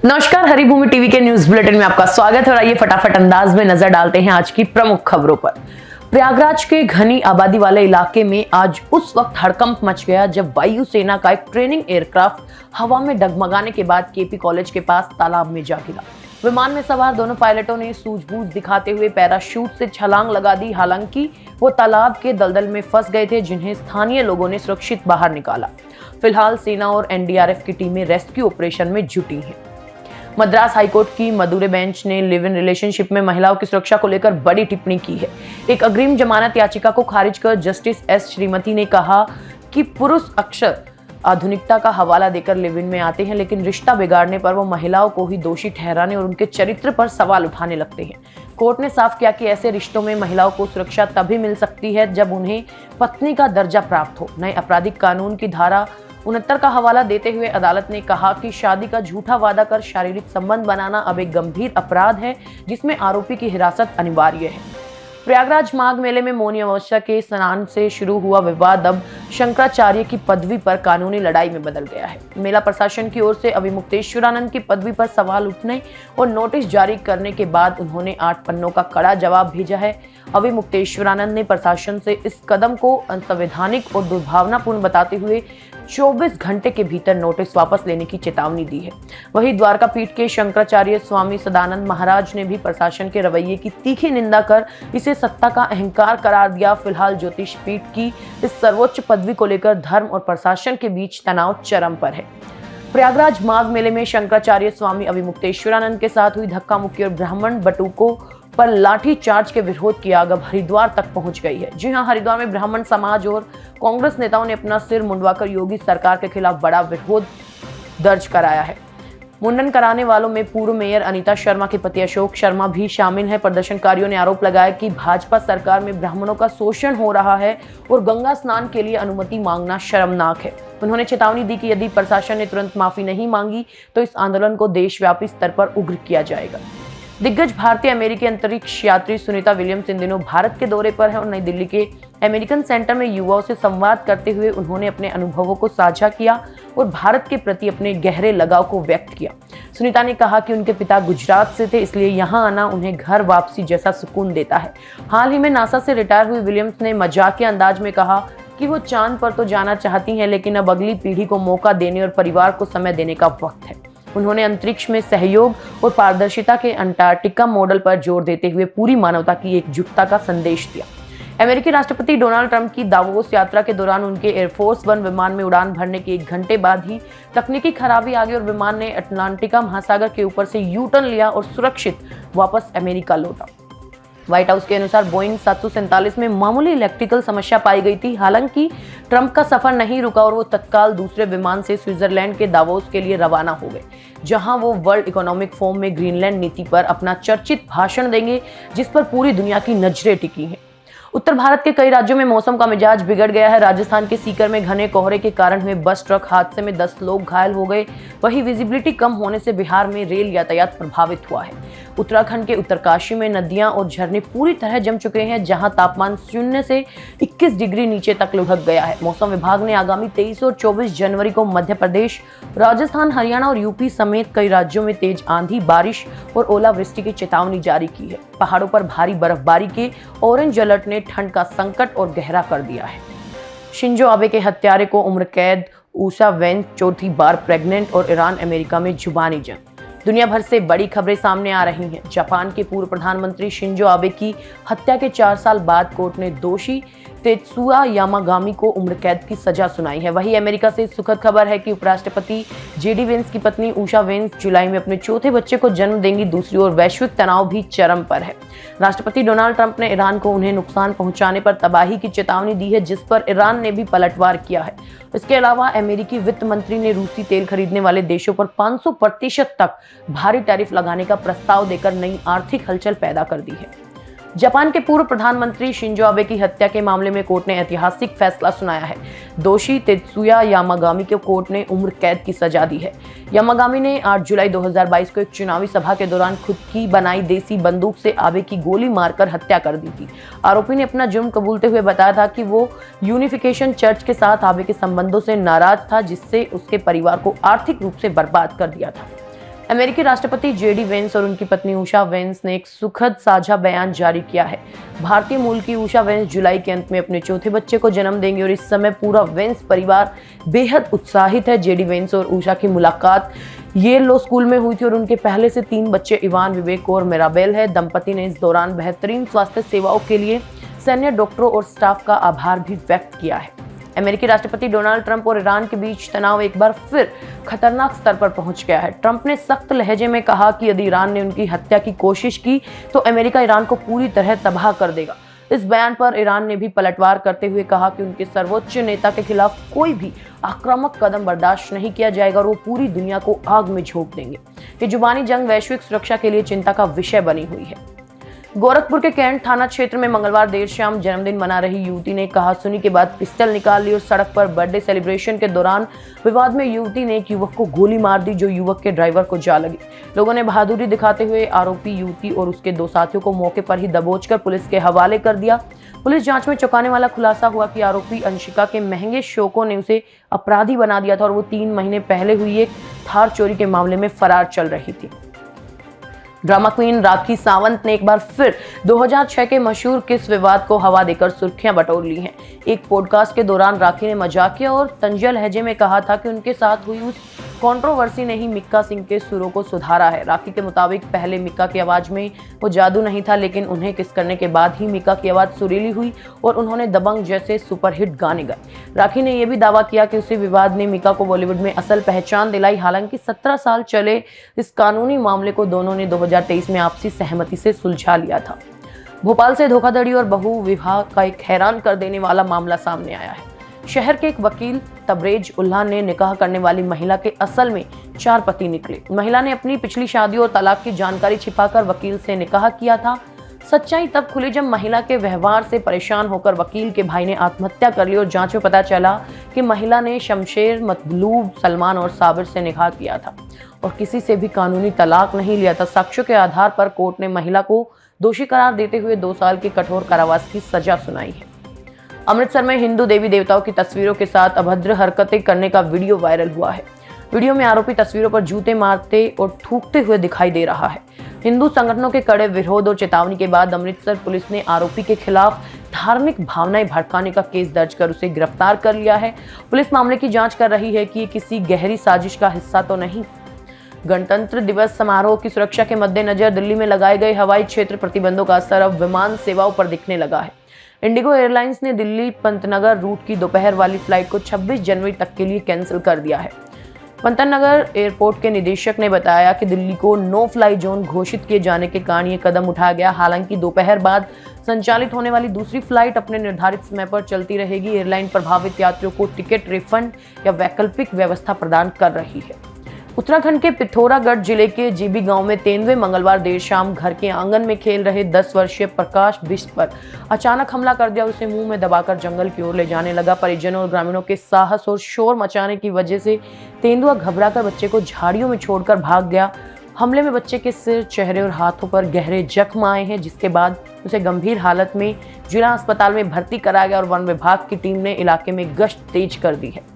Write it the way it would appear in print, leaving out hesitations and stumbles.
नमस्कार, हरिभूमि टीवी के news bulletin में आपका स्वागत है और आइए फटाफट अंदाज में नजर डालते हैं आज की प्रमुख खबरों पर। प्रयागराज के घनी आबादी वाले इलाके में आज उस वक्त हड़कंप मच गया जब वायुसेना का एक ट्रेनिंग एयरक्राफ्ट हवा में डगमगाने के बाद केपी कॉलेज के पास तालाब में जा गिरा। विमान में सवार दोनों पायलटों ने सूझबूझ दिखाते हुए पैराशूट से छलांग लगा दी। हालांकि वो तालाब के दलदल में फंस गए थे, जिन्हें स्थानीय लोगों ने सुरक्षित बाहर निकाला। फिलहाल सेना और एनडीआरएफ की टीमें रेस्क्यू ऑपरेशन में जुटी हैं। मद्रास हाईकोर्ट की मदुरै बेंच ने लिव इन रिलेशनशिप में महिलाओं की सुरक्षा को लेकर बड़ी टिप्पणी की है। एक अग्रिम जमानत याचिका को खारिज कर जस्टिस एस श्रीमती ने कहा कि पुरुष अक्सर आधुनिकता का हवाला देकर लिव इन में आते हैं, लेकिन रिश्ता बिगाड़ने पर वो महिलाओं को ही दोषी ठहराने और उनके चरित्र पर सवाल उठाने लगते हैं। कोर्ट ने साफ किया कि ऐसे रिश्तों में महिलाओं को सुरक्षा तभी मिल सकती है जब उन्हें पत्नी का दर्जा प्राप्त हो। नए आपराधिक कानून की धारा 69 का हवाला देते हुए अदालत ने कहा कि शादी का झूठा वादा कर शारीरिक संबंध बनाना अब एक गंभीर अपराध है, जिसमें आरोपी की हिरासत अनिवार्य है। प्रयागराज माघ मेले में मौनी अमावस्या के स्नान से शुरू हुआ विवाद अब शंकराचार्य की पदवी पर कानूनी लड़ाई में बदल गया है। मेला प्रशासन की ओर से अभिमुक्तेश्वरानंद की पदवी पर सवाल उठने और नोटिस जारी करने के बाद उन्होंने 8 पन्नों का कड़ा जवाब भेजा है। अभिमुक्तेश्वरानंद ने प्रशासन से इस कदम को असंवैधानिक और दुर्भावनापूर्ण बताते हुए 24 घंटे के भीतर नोटिस वापस लेने की चेतावनी दी है। वहीं द्वारका पीठ के शंकराचार्य स्वामी सदानंद महाराज ने भी प्रशासन के रवैये की तीखी निंदा कर इसे सत्ता का अहंकार करार दिया। फिलहाल ज्योतिष पीठ की इस सर्वोच्च पदवी को लेकर धर्म और प्रशासन के बीच तनाव चरम पर है। प्रयागराज माघ मेले में शंकराचार्य स्वामी अभिमुक्तेश्वरानंद के साथ हुई धक्का मुक्की और ब्राह्मण बटुकों पर लाठी चार्ज के विरोध की आग अब हरिद्वार तक पहुंच गई है। जी हां, हरिद्वार में ब्राह्मण समाज और कांग्रेस नेताओं ने अपना सिर मुंडवाकर योगी सरकार के खिलाफ बड़ा विरोध दर्ज कराया है। मुंडन कराने वालों में पूर्व मेयर अनीता शर्मा के पति अशोक शर्मा भी शामिल हैं। प्रदर्शनकारियों ने आरोप लगाया कि भाजपा सरकार में ब्राह्मणों का शोषण हो रहा है और गंगा स्नान के लिए अनुमति मांगना शर्मनाक है। उन्होंने चेतावनी दी कि यदि प्रशासन ने तुरंत माफी नहीं मांगी तो इस आंदोलन को देशव्यापी स्तर पर उग्र किया जाएगा। दिग्गज भारतीय अमेरिकी अंतरिक्ष यात्री सुनीता विलियम्स इन दिनों भारत के दौरे पर है और नई दिल्ली के अमेरिकन सेंटर में युवाओं से संवाद करते हुए उन्होंने अपने अनुभवों को साझा किया और भारत के प्रति अपने गहरे लगाव को व्यक्त किया। सुनीता ने कहा कि उनके पिता गुजरात से थे, इसलिए यहाँ आना उन्हें घर वापसी जैसा सुकून देता है। हाल ही में नासा से रिटायर हुई विलियम्स ने मजाकिया अंदाज में कहा कि वो चांद पर तो जाना चाहती हैं, लेकिन अब अगली पीढ़ी को मौका देने और परिवार को समय देने का वक्त है। उन्होंने अंतरिक्ष में सहयोग और पारदर्शिता के अंटार्कटिका मॉडल पर जोर देते हुए पूरी मानवता की एकजुटता का संदेश दिया। अमेरिकी राष्ट्रपति डोनाल्ड ट्रंप की दावोस यात्रा के दौरान उनके एयरफोर्स 1 विमान में उड़ान भरने के 1 घंटे बाद ही तकनीकी खराबी आ गई और विमान ने अटलांटिका महासागर के ऊपर से यू टर्न लिया और सुरक्षित वापस अमेरिका लौटा। व्हाइट हाउस के अनुसार बोइंग 747 में मामूली इलेक्ट्रिकल समस्या पाई गई थी। हालांकि ट्रंप का सफर नहीं रुका और वो तत्काल दूसरे विमान से स्विट्जरलैंड के दावोस के लिए रवाना हो गए, जहां वो वर्ल्ड इकोनॉमिक फोरम में ग्रीनलैंड नीति पर अपना चर्चित भाषण देंगे, जिस पर पूरी दुनिया की नजरें टिकी हैं। उत्तर भारत के कई राज्यों में मौसम का मिजाज बिगड़ गया है। राजस्थान के सीकर में घने कोहरे के कारण हुए बस ट्रक हादसे में 10 लोग घायल हो गए। वहीं विजिबिलिटी कम होने से बिहार में रेल यातायात प्रभावित हुआ है। उत्तराखंड के उत्तरकाशी में नदियां और झरने पूरी तरह जम चुके हैं, जहां तापमान 0 से 21 डिग्री नीचे तक लुढ़क गया है। मौसम विभाग ने आगामी 23 और 24 जनवरी को मध्य प्रदेश, राजस्थान, हरियाणा और यूपी समेत कई राज्यों में तेज आंधी, बारिश और ओलावृष्टि की चेतावनी जारी की है। पहाड़ों पर भारी बर्फबारी के ऑरेंज अलर्ट ने ठंड का संकट और गहरा कर दिया है। शिंजो आबे के हत्यारे को उम्र कैद, ऊषा वेंस चौथी बार प्रेग्नेंट और ईरान अमेरिका में जुबानी जंग। दुनिया भर से बड़ी खबरें सामने आ रही हैं। जापान के पूर्व प्रधानमंत्री शिंजो आबे की हत्या के 4 साल बाद कोर्ट ने दोषी तेत्सुया यामागामी को उम्र कैद की सजा सुनाई है। वहीं अमेरिका से सुखद खबर है कि उपराष्ट्रपति जेडी वेंस की पत्नी ऊषा वेंस जुलाई में अपने चौथे बच्चे को जन्म देंगी। दूसरी ओर वैश्विक तनाव भी चरम पर है। राष्ट्रपति डोनाल्ड ट्रंप ने ईरान को उन्हें नुकसान पहुंचाने पर तबाही की चेतावनी दी है, जिस पर ईरान ने भी पलटवार किया है। इसके अलावा अमेरिकी वित्त मंत्री ने रूसी तेल खरीदने वाले देशों पर 500% तक भारी टैरिफ लगाने का प्रस्ताव देकर नई आर्थिक हलचल पैदा कर दी है। जापान के पूर्व प्रधानमंत्री शिंजो आबे की हत्या के मामले में कोर्ट ने ऐतिहासिक फैसला सुनाया है। दोषी तेत्सुया यामागामी को कोर्ट ने उम्र कैद की सजा दी है। यामागामी ने 8 जुलाई 2022 को एक चुनावी सभा के दौरान खुद की बनाई देसी बंदूक से आबे की गोली मारकर हत्या कर दी थी। आरोपी ने अपना जुर्म कबूलते हुए बताया था कि वो यूनिफिकेशन चर्च के साथ आबे के संबंधों से नाराज था, जिससे उसके परिवार को आर्थिक रूप से बर्बाद कर दिया था। अमेरिकी राष्ट्रपति जेडी वेंस और उनकी पत्नी उषा वेंस ने एक सुखद साझा बयान जारी किया है। भारतीय मूल की उषा वेंस जुलाई के अंत में अपने चौथे बच्चे को जन्म देंगे और इस समय पूरा वेंस परिवार बेहद उत्साहित है। जेडी वेंस और उषा की मुलाकात येल लॉ स्कूल में हुई थी और उनके पहले से 3 बच्चे इवान, विवेक और मिराबेल है। दंपति ने इस दौरान बेहतरीन स्वास्थ्य सेवाओं के लिए सैन्य डॉक्टरों और स्टाफ का आभार भी व्यक्त किया है। अमेरिकी राष्ट्रपति डोनाल्ड ट्रंप और ईरान के बीच तनाव एक बार फिर खतरनाक स्तर पर पहुंच गया है। ट्रंप ने सख्त लहजे में कहा कि यदि ईरान ने उनकी हत्या की कोशिश की तो अमेरिका ईरान को पूरी तरह तबाह कर देगा। इस बयान पर ईरान ने भी पलटवार करते हुए कहा कि उनके सर्वोच्च नेता के खिलाफ कोई भी आक्रामक कदम बर्दाश्त नहीं किया जाएगा और वो पूरी दुनिया को आग में झोंक देंगे। ये जुबानी जंग वैश्विक सुरक्षा के लिए चिंता का विषय बनी हुई है। गोरखपुर के कैंट थाना क्षेत्र में मंगलवार देर शाम जन्मदिन मना रही युवती ने कहासुनी के बाद पिस्टल निकाल ली और सड़क पर बर्थडे सेलिब्रेशन के दौरान विवाद में युवती ने एक युवक को गोली मार दी, जो युवक के ड्राइवर को जा लगी। लोगों ने बहादुरी दिखाते हुए आरोपी युवती और उसके 2 साथियों को मौके पर ही दबोचकर पुलिस के हवाले कर दिया। पुलिस जांच में चौंकाने वाला खुलासा हुआ कि आरोपी अंशिका के महंगे शौकों ने उसे अपराधी बना दिया था और वो 3 महीने पहले हुई एक थार चोरी के मामले में फरार चल रही थी। ड्रामा क्वीन राखी सावंत ने एक बार फिर 2006 के मशहूर किस विवाद को हवा देकर सुर्खियां बटोर ली हैं। एक पॉडकास्ट के दौरान राखी ने मजाकिया और तंजिया लहजे में कहा था कि उनके साथ हुई उस कंट्रोवर्सी ने ही मिक्का सिंह के सुरों को सुधारा है। राखी के मुताबिक पहले मिक्का की आवाज में वो जादू नहीं था, लेकिन उन्हें किस करने के बाद ही मिक्का की आवाज सुरीली हुई और उन्होंने दबंग जैसे सुपरहिट गाने गाए। राखी ने यह भी दावा किया कि उसी विवाद ने मिक्का को बॉलीवुड में असल पहचान दिलाई। हालांकि 17 साल चले इस कानूनी मामले को दोनों ने 2023 में आपसी सहमति से सुलझा लिया था। भोपाल से धोखाधड़ी और बहु विवाह का एक हैरान कर देने वाला मामला सामने आया है। शहर के एक वकील तबरेज उल्लाह ने निकाह करने वाली महिला के असल में 4 पति निकले। महिला ने अपनी पिछली शादियों और तलाक की जानकारी छिपाकर वकील से निकाह किया था। सच्चाई तब खुली जब महिला के व्यवहार से परेशान होकर वकील के भाई ने आत्महत्या कर ली और जांच में पता चला कि महिला ने शमशेर, मतलूब, सलमान और साबिर से निकाह किया था और किसी से भी कानूनी तलाक नहीं लिया था। साक्ष्यों के आधार पर कोर्ट ने महिला को दोषी करार देते हुए 2 साल की कठोर कारावास की सजा सुनाई है। अमृतसर में हिंदू देवी देवताओं की तस्वीरों के साथ अभद्र हरकतें करने का वीडियो वायरल हुआ है। वीडियो में आरोपी तस्वीरों पर जूते मारते और थूकते हुए दिखाई दे रहा है। हिंदू संगठनों के कड़े विरोध और चेतावनी के बाद अमृतसर पुलिस ने आरोपी के खिलाफ धार्मिक भावनाएं भड़काने का केस दर्ज कर उसे गिरफ्तार कर लिया है। पुलिस मामले की जांच कर रही है कि ये किसी गहरी साजिश का हिस्सा तो नहीं। गणतंत्र दिवस समारोह की सुरक्षा के मद्देनजर दिल्ली में लगाए गए हवाई क्षेत्र प्रतिबंधों का असर अब विमान सेवाओं पर दिखने लगा है। इंडिगो एयरलाइंस ने दिल्ली पंतनगर रूट की दोपहर वाली फ्लाइट को 26 जनवरी तक के लिए कैंसिल कर दिया है। पंतनगर एयरपोर्ट के निदेशक ने बताया कि दिल्ली को नो फ्लाई जोन घोषित किए जाने के कारण ये कदम उठाया गया। हालांकि दोपहर बाद संचालित होने वाली दूसरी फ्लाइट अपने निर्धारित समय पर चलती रहेगी। एयरलाइन प्रभावित यात्रियों को टिकट रिफंड या वैकल्पिक व्यवस्था प्रदान कर रही है। उत्तराखंड के पिथौरागढ़ जिले के जीबी गांव में तेंदुए मंगलवार देर शाम घर के आंगन में खेल रहे 10 वर्षीय प्रकाश बिष्ट पर अचानक हमला कर दिया। उसे मुंह में दबाकर जंगल की ओर ले जाने लगा। परिजनों और ग्रामीणों के साहस और शोर मचाने की वजह से तेंदुआ घबराकर बच्चे को झाड़ियों में छोड़कर भाग गया। हमले में बच्चे के सिर, चेहरे और हाथों पर गहरे जख्म आए हैं, जिसके बाद उसे गंभीर हालत में जिला अस्पताल में भर्ती कराया गया और वन विभाग की टीम ने इलाके में गश्त तेज कर दी है।